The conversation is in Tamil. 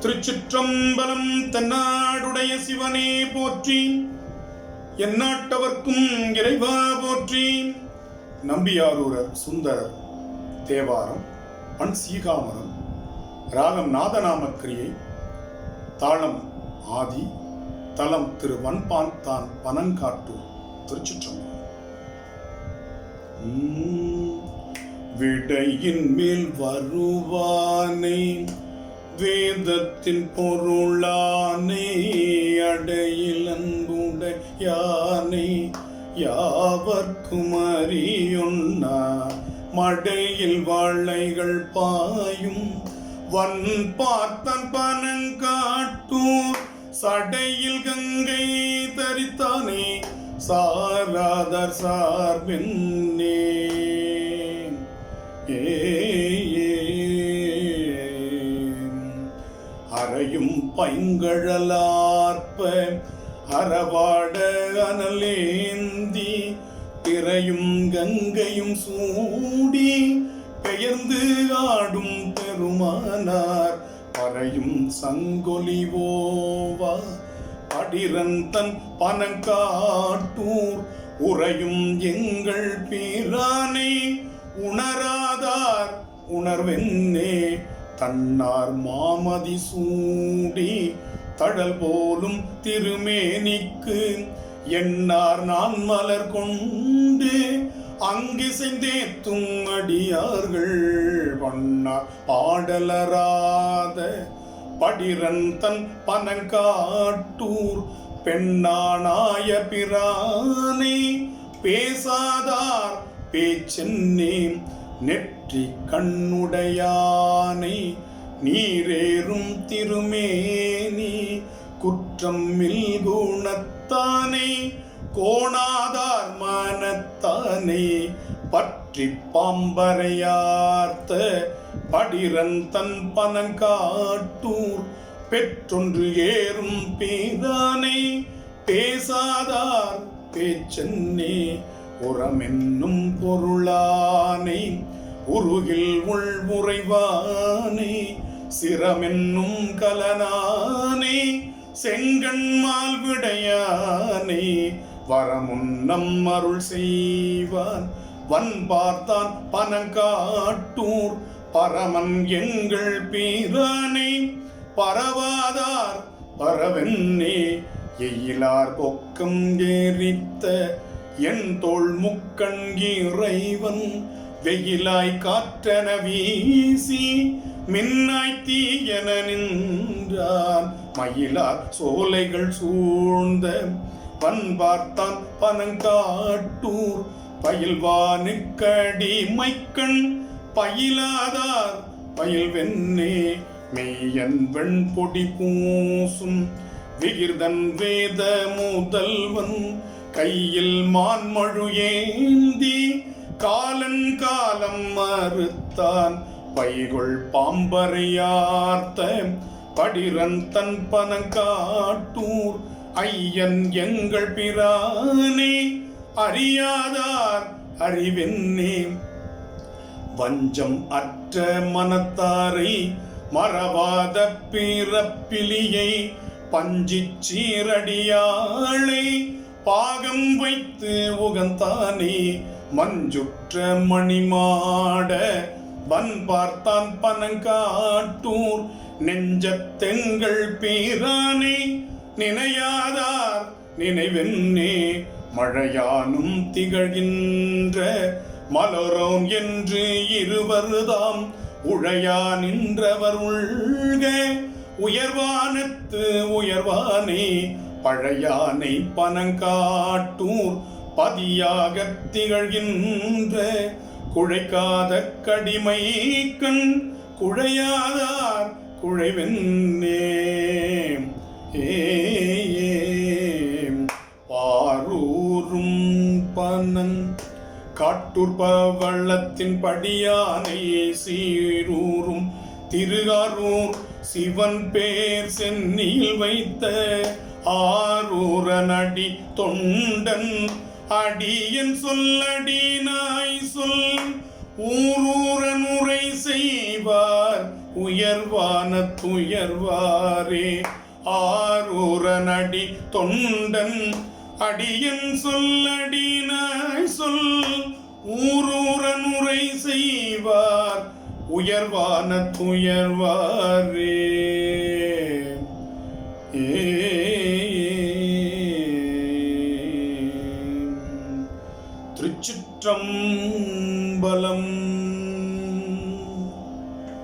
திருச்சிற்றம்பலம். தென்னாடுடைய சிவனே போற்றி, எந்நாட்டவர்க்கும் இறைவா போற்றி. நம்பியாரூரர் சுந்தரர் தேவாரம், பண் சீகாமரம், ராகம் நாதநாமக்கிரியை, தாளம் ஆதி, தலம் திரு வன்பான் தான் பனங்காட்டூர், திருச்சிற்றம்பலம். விடையின் மேல் வருவானே, வேதத்தின் பொருளானே, அடையில் அன்புடையானே, யாவர்க்கும் அறியொன்னா மடையில் வாழைகள் பாயும் வன் பார்த்தன் பனங்காட்டூர், சடையில் கங்கை தரித்தானே, சாராதர் சார்பின்னே. அறையும் பைங்கழலார்ப்ப அறவாட அனலேந்தி, பிறையும் கங்கையும் சூடி பெயர்ந்து ஆடும் பெருமானார், பறையும் சங்கொலிவோவா படிரந்தன் பனங்காட்டூர், உறையும் எங்கள் பிரானே, உணராதார் உணர்வென்னே, தன்னார் மாமதி சூடி தடல் போலும் திருமேனிக்கு, என்னார் நான் மலர் கொண்டு அங்கிசைந்தேத்தும் அடியார்கள், வண்ணார் பாடலராத படிரந்தன் பனங்காட்டூர், பெண்ணானாய பிரானே, பேசாதார் பேச்சென்னே, நெற்றி கண்ணுடையானை, நீரேறும் திருமேனி, குற்றம் மில்குணத்தானே, கோணாதார் மனத்தானே, பற்றி பாம்பரையார்த்த படிரந்தன் பனங்காட்டூர், பெற்றொன்று ஏறும் பேதானே, பேசாதார் பேச்சென்னே, உரமென்னும் பொருளானே, உருகில் உள்முறைவானே, சிரமென்னும் கலனானே, செங்கண்மால் விடையானே, வரமுன்னம் அருள் செய்வான் வன் பார்த்தான் பனங்காட்டூர், பரமன் எங்கள் பீரானே, பரவாதார் பரவென்னே, எயிலார் பொக்கம் ஏறித்த என் தோள் முக்கண் இறைவன், வெயிலாய் காற்றன வீசி மின்னாய் தீயன நின்றான், மயிலார் சோலைகள் சூழ்ந்த வன் பார்த்தான் பனங்காட்டூர், பயில்வானுக்கடி மைக்கண் பயிலாதார் பயில்வென்னே, மெய்யன் வெண்பொடி பூசும் விகிர்தன் வேத முதல்வன், கையில் மான்மழு ஏந்தி காலன் காலம் மறுத்தான், பைகொள் பாம்பரையார்த்த படிரந்தன் பனங்காட்டூர், ஐயன் எங்கள் பிரானே, அறியாதார் அறிவென்னே, வஞ்சம் அற்ற மனத்தாரை மறவாத பிறப்பிலியை, பஞ்சிச் சீரடியாளை பாகம் வைத்து உகந்தானே, மஞ்சுற்ற மணிமாட வன் பார்த்தான் பனங்காட்டூர், நெஞ்சத்தெங்கள் பீரானே, நினையாதார் நினைவென்னே, மழையானும் திகழ்கின்ற மலரோன் என்று இருவர்தாம், உழையா நின்றவர் உள்க உயர்வானத்து உயர்வானே, பழையானை பனங்காட்டூர் பதியாக திகழ்கின்ற, குழைக்காத கடிமை கண் குழையாதார் குழைவென்னே. பாரூரும் பனங் காட்டூர் பவளத்தின் படியானை, சீரூரும் திருகாரூர் சிவன் பேர் சென்னியில் வைத்த, ஆரூரனடி தொண்டன் அடியன் சொல்லடி நாய் சொல், ஊரூரன் உரை செய்வார் உயர்வான துயர்வாரே. ஆரூரனடி தொண்டன் அடியன் சொல்லடினாய் சொல் ஊரூரன் உரை செய்வார் உயர்வான துயர்வாரே. திருச்சிற்றம்பலம்.